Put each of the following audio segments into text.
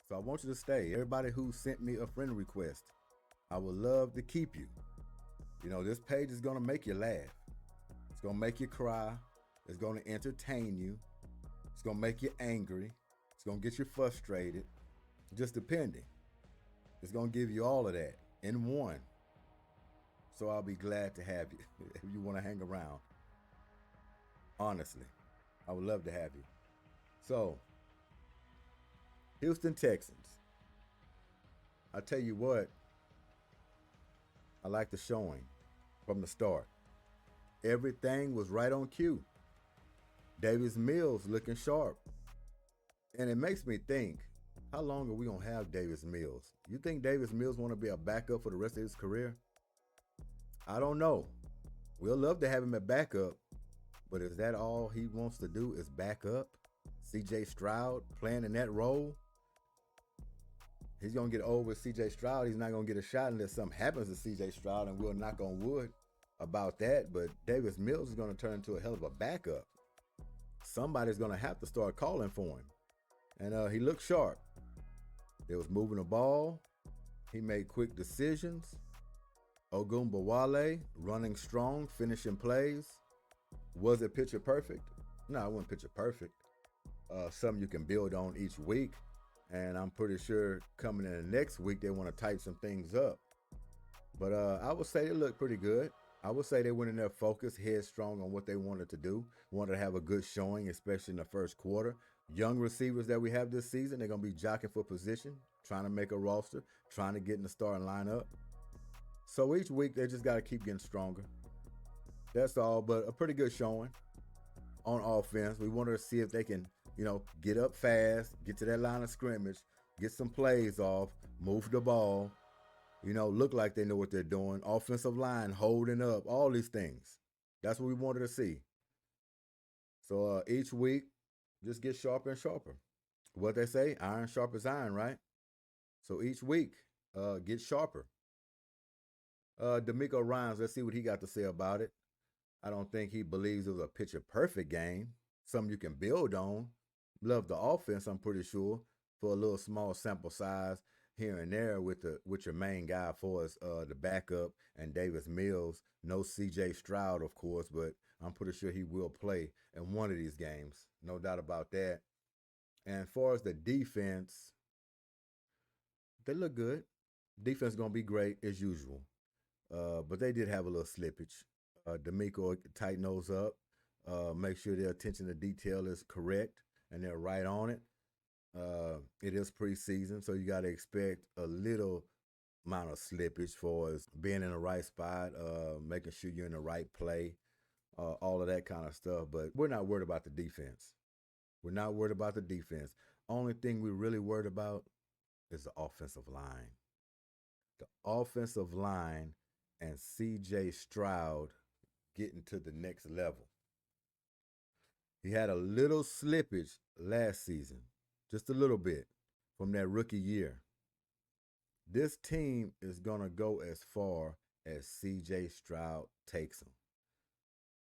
So I want you to stay. Everybody who sent me a friend request, I would love to keep you. You know, this page is going to make you laugh. It's going to make you cry. It's going to entertain you. It's going to make you angry. It's going to get you frustrated. Just depending. It's going to give you all of that in one. So I'll be glad to have you if you want to hang around. Honestly, I would love to have you. So, Houston Texans. I tell you what, I like the showing from the start. Everything was right on cue. Davis Mills looking sharp. And it makes me think, how long are we going to have Davis Mills? You think Davis Mills want to be a backup for the rest of his career? I don't know. We'll love to have him at backup, but is that all he wants to do is back up? C.J. Stroud playing in that role? He's going to get old with C.J. Stroud. He's not going to get a shot unless something happens to C.J. Stroud, and we'll knock on wood about that. But Davis Mills is going to turn into a hell of a backup. Somebody's going to have to start calling for him. And he looked sharp. They was moving the ball. He made quick decisions. Ogunbowale running strong, finishing plays. Was it picture perfect? No, it wasn't picture perfect. Something you can build on each week. And I'm pretty sure coming in the next week, they want to tighten some things up. But I would say they look pretty good. I would say they went in there focused, headstrong on what they wanted to do. Wanted to have a good showing, especially in the first quarter. Young receivers that we have this season, they're going to be jockeying for position, trying to make a roster, trying to get in the starting lineup. So each week, they just got to keep getting stronger. That's all, but a pretty good showing on offense. We wanted to see if they can, get up fast, get to that line of scrimmage, get some plays off, move the ball, look like they know what they're doing. Offensive line holding up, all these things. That's what we wanted to see. So each week, just get sharper and sharper. What they say, iron sharpens iron, right? So each week, get sharper. D'Amico Ryans, let's see what he got to say about it. I don't think he believes it was a picture-perfect game. Something you can build on. Love the offense, I'm pretty sure, for a little small sample size here and there with your main guy for us, the backup, and Davis Mills. No C.J. Stroud, of course, but I'm pretty sure he will play in one of these games. No doubt about that. And as far as the defense, they look good. Defense is going to be great as usual. But they did have a little slippage. D'Amico tighten those up. Make sure their attention to detail is correct and they're right on it. It is preseason, so you got to expect a little amount of slippage for us being in the right spot, making sure you're in the right play, all of that kind of stuff. But we're not worried about the defense. We're not worried about the defense. Only thing we're really worried about is the offensive line. The offensive line and C.J. Stroud getting to the next level. He had a little slippage last season, just a little bit from that rookie year. This team is going to go as far as C.J. Stroud takes them.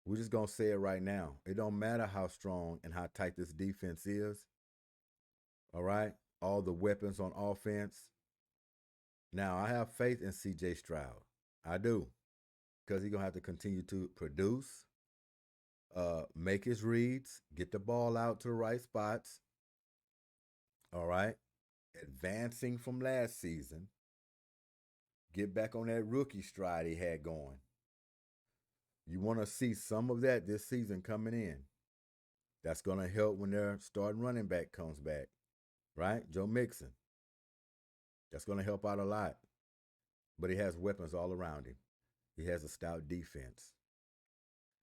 We're just going to say it right now. It don't matter how strong and how tight this defense is. All right? All the weapons on offense. Now, I have faith in C.J. Stroud. I do. Because he's going to have to continue to produce, make his reads, get the ball out to the right spots. All right? Advancing from last season. Get back on that rookie stride he had going. You want to see some of that this season coming in. That's going to help when their starting running back comes back. Right? Joe Mixon. That's going to help out a lot. But he has weapons all around him. He has a stout defense.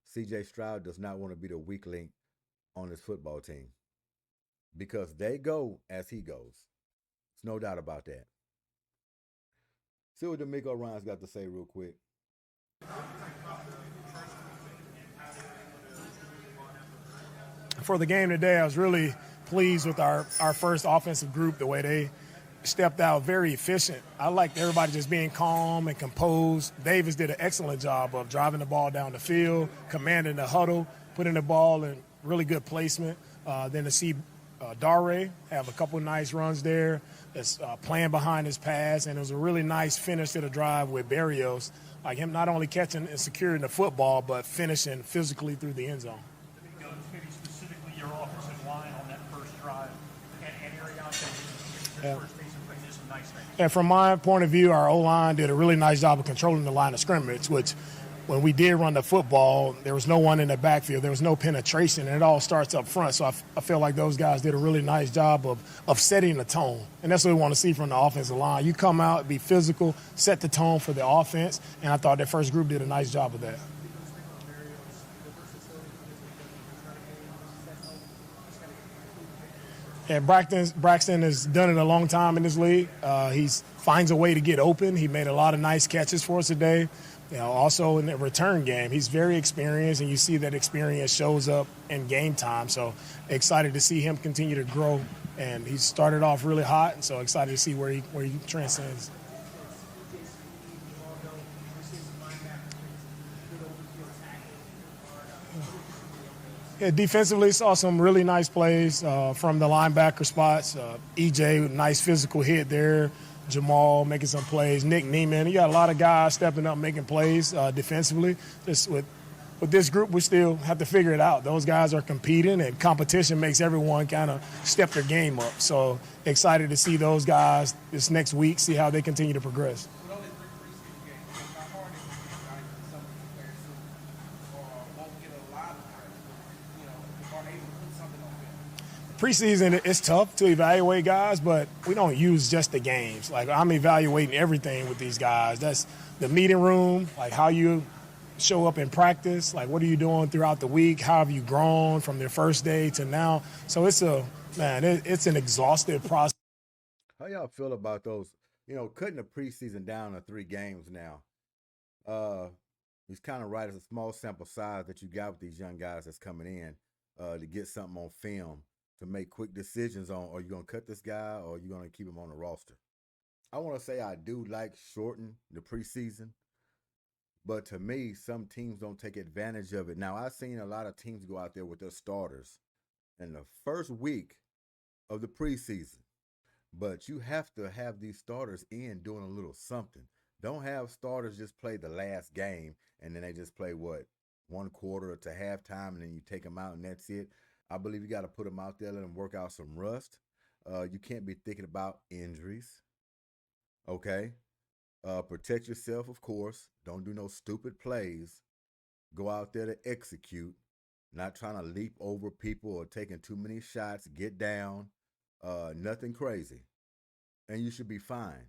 C.J. Stroud does not want to be the weak link on his football team because they go as he goes. There's no doubt about that. See what D'Amico Ryans got to say real quick. For the game today, I was really pleased with our first offensive group, the way they stepped out, very efficient. I liked everybody just being calm and composed. Davis did an excellent job of driving the ball down the field, commanding the huddle, putting the ball in really good placement. Then to see Dare have a couple nice runs there. That's playing behind his pass, and it was a really nice finish to the drive with Barrios. Like him not only catching and securing the football, but finishing physically through the end zone. Maybe specifically your offensive line on that first drive and Ariante, Yeah. first base and did some nice things. And from my point of view, our O-line did a really nice job of controlling the line of scrimmage, which when we did run the football, there was no one in the backfield. There was no penetration, and it all starts up front. So I feel like those guys did a really nice job of setting the tone. And that's what we want to see from the offensive line. You come out, be physical, set the tone for the offense, and I thought that first group did a nice job of that. And Braxton has done it a long time in this league. He finds a way to get open. He made a lot of nice catches for us today. Also in the return game, he's very experienced, and you see that experience shows up in game time. So excited to see him continue to grow. And he started off really hot, and so excited to see where he transcends. Yeah, defensively, saw some really nice plays from the linebacker spots. EJ, nice physical hit there. Jamal making some plays. Nick Neiman. You got a lot of guys stepping up, making plays defensively. Just with this group, we still have to figure it out. Those guys are competing, and competition makes everyone kind of step their game up. So excited to see those guys this next week, see how they continue to progress. Preseason, it's tough to evaluate guys, but we don't use just the games. Like, I'm evaluating everything with these guys. That's the meeting room, like how you show up in practice, like what are you doing throughout the week, how have you grown from their first day to now. So it's an exhaustive process. How y'all feel about those, cutting the preseason down to 3 games now? He's kind of right. It's a small sample size that you got with these young guys that's coming in to get something on film, to make quick decisions on, are you going to cut this guy or are you going to keep him on the roster? I want to say I do like shorten the preseason, but to me, some teams don't take advantage of it. Now, I've seen a lot of teams go out there with their starters in the first week of the preseason, but you have to have these starters in doing a little something. Don't have starters just play the last game and then they just play, 1 quarter to halftime, and then you take them out and that's it. I believe you got to put them out there, let them work out some rust. You can't be thinking about injuries. Okay? Protect yourself, of course. Don't do no stupid plays. Go out there to execute. Not trying to leap over people or taking too many shots. Get down. Nothing crazy. And you should be fine.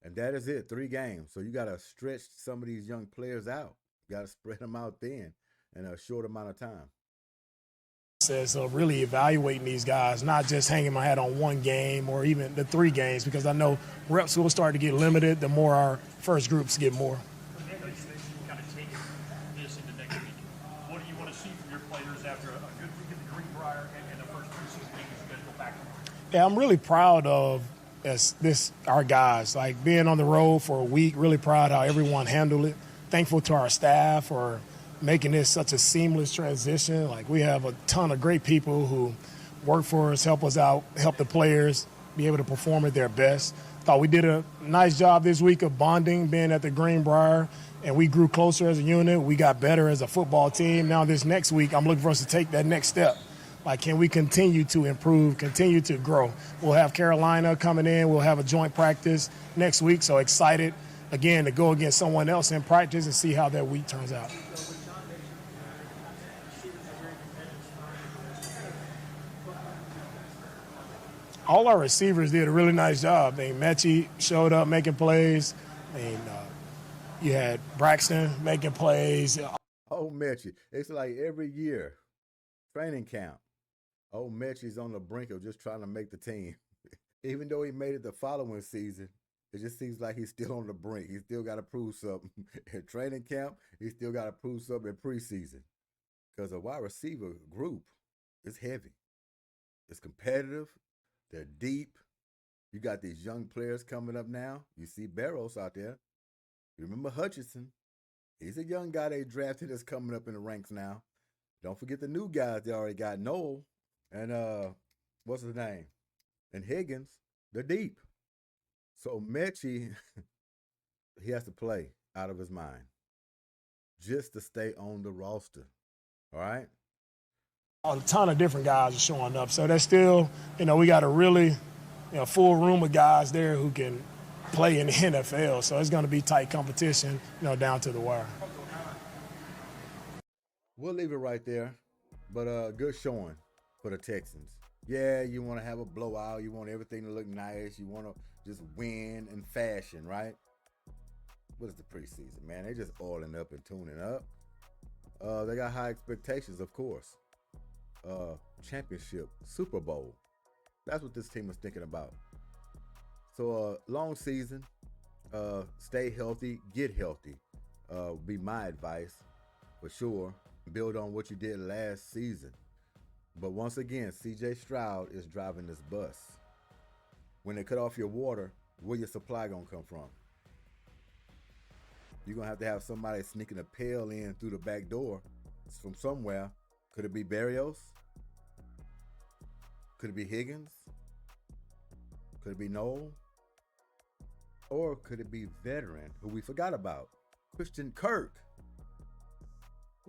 And that is it. 3 games. So you got to stretch some of these young players out. You got to spread them out thin in a short amount of time. So really evaluating these guys, not just hanging my hat on 1 game or even the 3 games, because I know reps will start to get limited the more our first groups get more. Kind of taking this into next week. What do you want to see from your players after a good week in the Greenbrier and the first preseason game as you guys go back? Yeah, I'm really proud of our guys, like being on the road for a week. Really proud how everyone handled it. Thankful to our staff for making this such a seamless transition. Like, we have a ton of great people who work for us, help us out, help the players be able to perform at their best. Thought we did a nice job this week of bonding, being at the Greenbrier, and we grew closer as a unit. We got better as a football team. Now this next week, I'm looking for us to take that next step. Like, can we continue to improve, continue to grow? We'll have Carolina coming in. We'll have a joint practice next week. So excited, again, to go against someone else in practice and see how that week turns out. All our receivers did a really nice job. Mechie showed up making plays. You had Braxton making plays. Oh, Mechie. It's like every year, training camp. Oh, Mechie's on the brink of just trying to make the team. Even though he made it the following season, it just seems like he's still on the brink. He still got to prove something in training camp. He still got to prove something in preseason. Because a wide receiver group is heavy. It's competitive. They're deep. You got these young players coming up now. You see Barrows out there. You remember Hutchinson. He's a young guy they drafted that's coming up in the ranks now. Don't forget the new guys they already got, Noel. And what's his name? And Higgins, they're deep. So Mechie, he has to play out of his mind just to stay on the roster. All right? A ton of different guys are showing up. So that's still, we got a really full room of guys there who can play in the NFL. So it's going to be tight competition, down to the wire. We'll leave it right there. But good showing for the Texans. Yeah, you want to have a blowout. You want everything to look nice. You want to just win in fashion, right? What is the preseason, man? They just oiling up and tuning up. They got high expectations, of course. Championship, Super Bowl. That's what this team is thinking about. So long season, stay healthy, get healthy. Be my advice for sure. Build on what you did last season. But once again, CJ Stroud is driving this bus. When they cut off your water, where your supply gonna come from? You're gonna have to have somebody sneaking a pail in through the back door from somewhere. Could it be Barrios? Could it be Higgins? Could it be Noel? Or could it be veteran who we forgot about? Christian Kirk.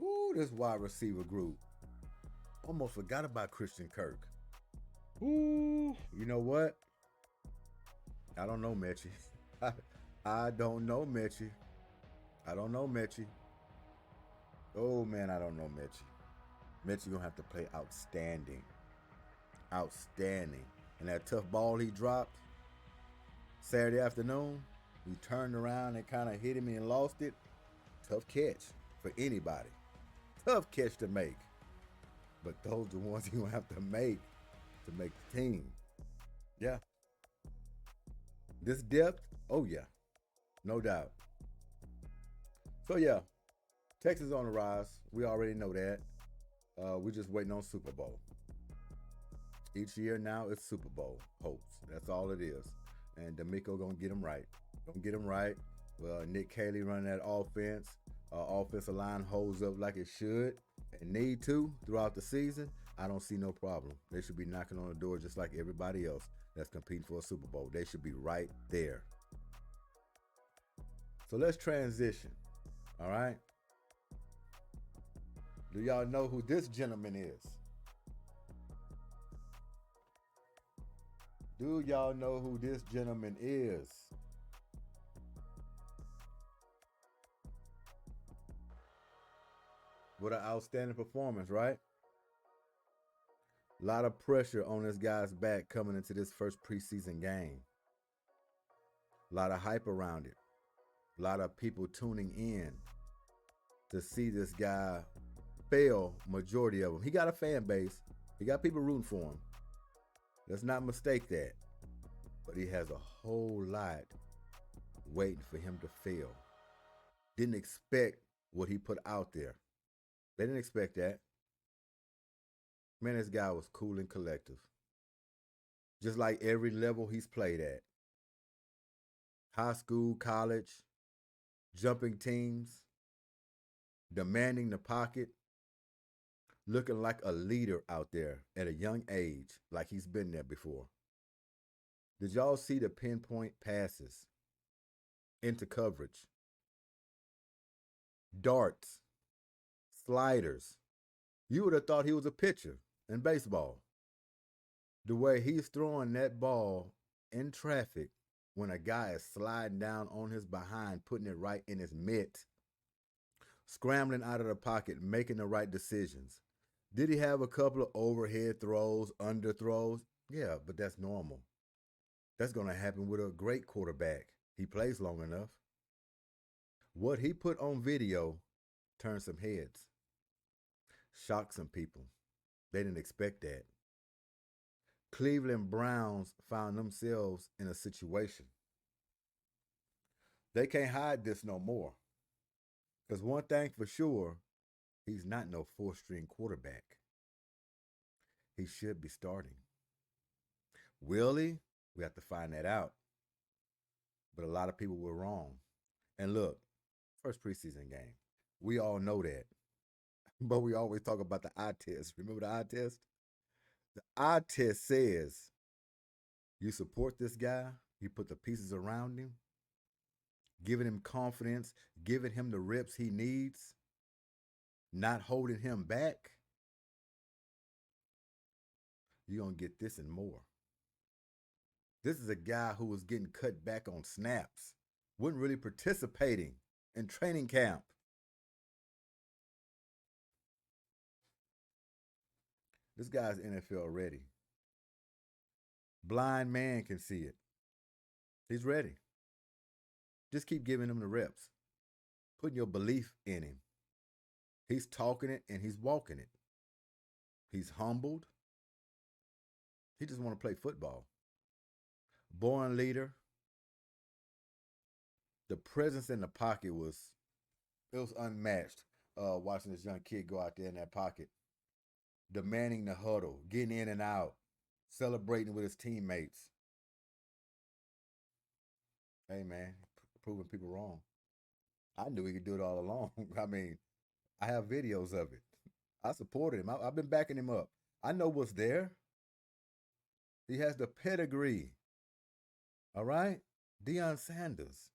Ooh, this wide receiver group. Almost forgot about Christian Kirk. Ooh, you know what? I don't know, Mechie. I don't know, Mechie. I don't know, Mechie. Oh, man, I don't know, Mechie. Mechie gonna have to play outstanding. Outstanding. And that tough ball he dropped Saturday afternoon, he turned around and kind of hit him and lost it. Tough catch for anybody. Tough catch to make. But those are the ones you're going to have to make the team. Yeah. This depth, oh yeah. No doubt. So yeah, Texas on the rise. We already know that. We're just waiting on Super Bowl. Each year now it's Super Bowl hopes. That's all it is. And D'Amico gonna get them right. Gonna get them right. Well, Nick Caley running that offense. Offensive line holds up like it should and need to throughout the season. I don't see no problem. They should be knocking on the door just like everybody else that's competing for a Super Bowl. They should be right there. So let's transition. All right. Do y'all know who this gentleman is? Do y'all know who this gentleman is? What an outstanding performance, right? A lot of pressure on this guy's back coming into this first preseason game. A lot of hype around it. A lot of people tuning in to see this guy fail, majority of them. He got a fan base. He got people rooting for him. Let's not mistake that. But he has a whole lot waiting for him to fail. Didn't expect what he put out there. They didn't expect that. Man, this guy was cool and collective. Just like every level he's played at. High school, college, jumping teams, demanding the pocket, looking like a leader out there at a young age, like he's been there before. Did y'all see the pinpoint passes into coverage? Darts, sliders. You would have thought he was a pitcher in baseball. The way he's throwing that ball in traffic when a guy is sliding down on his behind, putting it right in his mitt, scrambling out of the pocket, making the right decisions. Did he have a couple of overhead throws, under throws? Yeah, but that's normal. That's going to happen with a great quarterback. He plays long enough. What he put on video turned some heads, shocked some people. They didn't expect that. Cleveland Browns found themselves in a situation. They can't hide this no more. Because one thing for sure, he's not no four-string quarterback. He should be starting. Will he? We have to find that out. But a lot of people were wrong. And look, first preseason game. We all know that. But we always talk about the eye test. Remember the eye test? The eye test says you support this guy, you put the pieces around him, giving him confidence, giving him the reps he needs, not holding him back. You're going to get this and more. This is a guy who was getting cut back on snaps, wasn't really participating in training camp. This guy's NFL ready. Blind man can see it. He's ready. Just keep giving him the reps, putting your belief in him. He's talking it and he's walking it. He's humbled. He just want to play football. Born leader. The presence in the pocket was unmatched. Watching this young kid go out there in that pocket, demanding the huddle, getting in and out, celebrating with his teammates. Hey, man, proving people wrong. I knew he could do it all along. I mean, I have videos of it. I supported him. I've been backing him up. I know what's there. He has the pedigree. All right? Deion Sanders.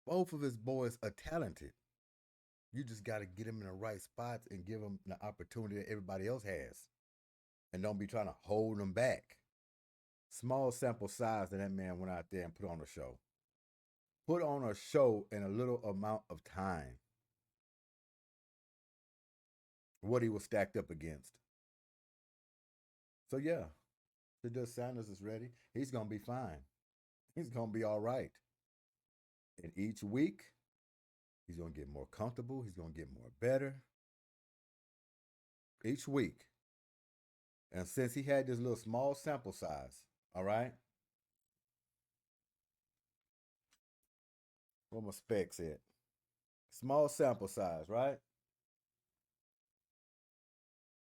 Both of his boys are talented. You just got to get him in the right spots and give him the opportunity that everybody else has. And don't be trying to hold them back. Small sample size that man went out there and put on a show. Put on a show in a little amount of time. What he was stacked up against. So yeah, Shedeur Sanders is ready. He's going to be fine. He's going to be all right. And each week, he's going to get more comfortable. He's going to get more better. Each week. And since he had this little small sample size, all right? What my specs at? Small sample size, right?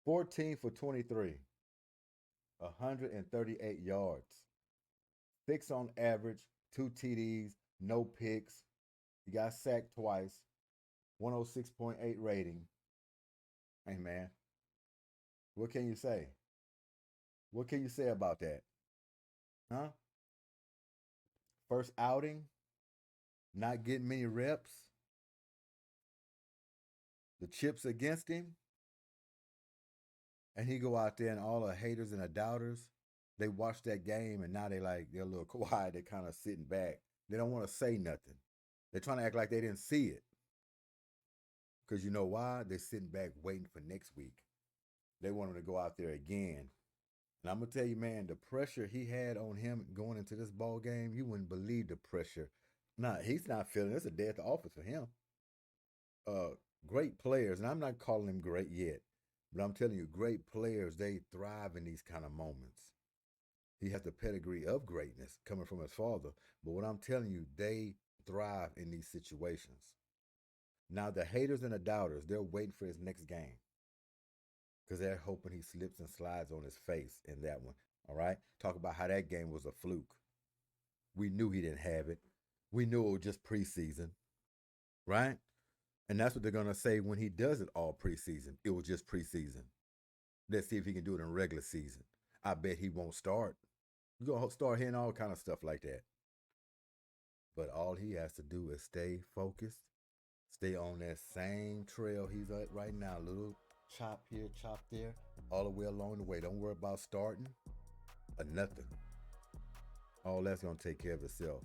14 for 23. 138 yards. 6 on average, 2 TDs, no picks. He got sacked twice. 106.8 rating. Hey, man. What can you say? What can you say about that? Huh? First outing, not getting many reps. The chips against him. And he go out there and all the haters and the doubters, they watch that game and now they're a little quiet. They're kind of sitting back. They don't want to say nothing. They're trying to act like they didn't see it. Because you know why? They're sitting back waiting for next week. They want him to go out there again. And I'm going to tell you, man, the pressure he had on him going into this ball game, you wouldn't believe the pressure. Nah, he's not feeling it. It's a day at the office for him. Great players, and I'm not calling him great yet, but I'm telling you, great players, they thrive in these kind of moments. He has the pedigree of greatness coming from his father, but what I'm telling you, they thrive in these situations. Now, the haters and the doubters, they're waiting for his next game because they're hoping he slips and slides on his face in that one, all right? Talk about how that game was a fluke. We knew he didn't have it. We knew it was just preseason, right? And that's what they're going to say when he does it all preseason. It was just preseason. Let's see if he can do it in regular season. I bet he won't start. You're going to start hearing all kind of stuff like that. But all he has to do is stay focused, stay on that same trail he's at right now. Little chop here, chop there, all the way along the way. Don't worry about starting or nothing. All that's going to take care of itself.